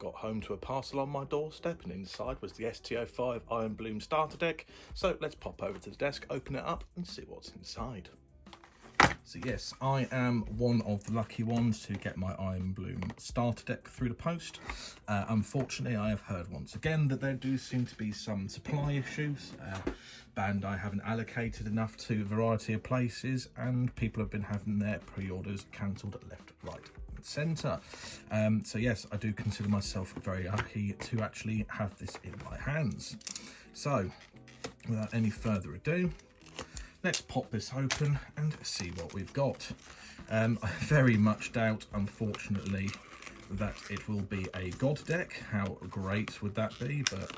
got home to a parcel on my doorstep, and inside was the ST05 Iron Bloom starter deck. So let's pop over to the desk, open it up and see what's inside. So yes, I am one of the lucky ones to get my Iron Bloom starter deck through the post. Unfortunately, I have heard once again that there do seem to be some supply issues. Bandai haven't allocated enough to a variety of places, and people have been having their pre-orders cancelled left, right and centre. So yes, I do consider myself very lucky to actually have this in my hands. So without any further ado, let's pop this open and see what we've got. I very much doubt, unfortunately, that it will be a God deck. How great would that be? But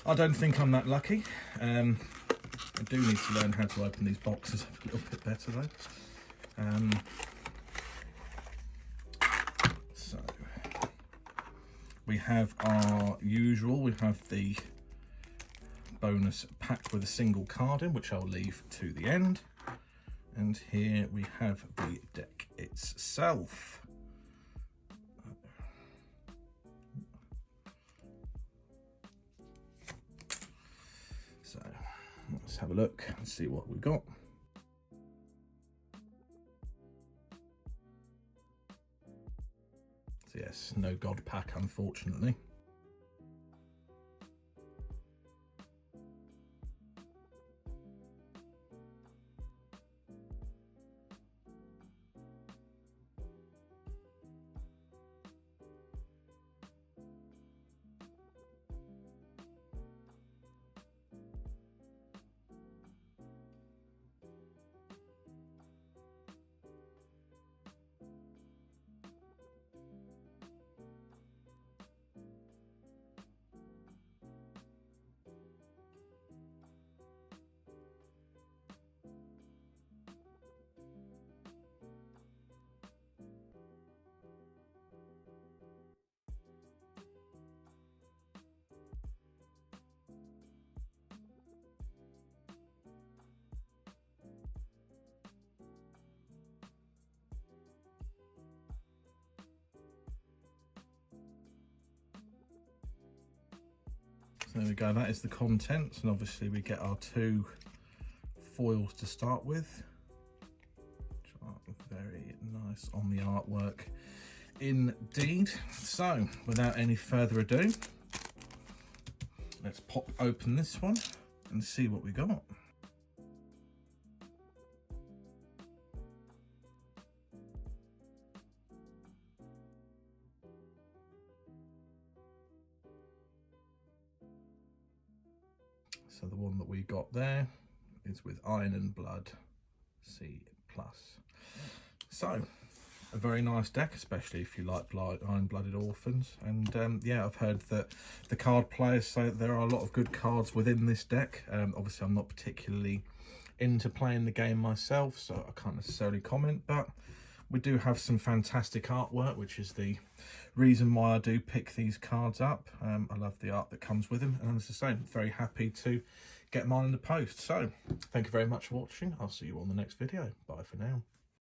I don't think I'm that lucky. I do need to learn how to open these boxes a little bit better though. So we have our usual, we have the bonus pack with a single card in, which I'll leave to the end. And here we have the deck itself. So let's have a look and see what we've got. So yes, no God pack, unfortunately. So there we go, that is the contents, and obviously we get our two foils to start with, which are very nice on the artwork indeed. So without any further ado, let's pop open this one and see what we got. So the one that we got there is with Iron and Blood C+. So a very nice deck, especially if you like Iron-Blooded Orphans. And yeah, I've heard that the card players say that there are a lot of good cards within this deck. Obviously, I'm not particularly into playing the game myself, so I can't necessarily comment, but we do have some fantastic artwork, which is the reason why I do pick these cards up. I love the art that comes with them, and as I say, I'm very happy to get mine in the post. So thank you very much for watching. I'll see you on the next video. Bye for now.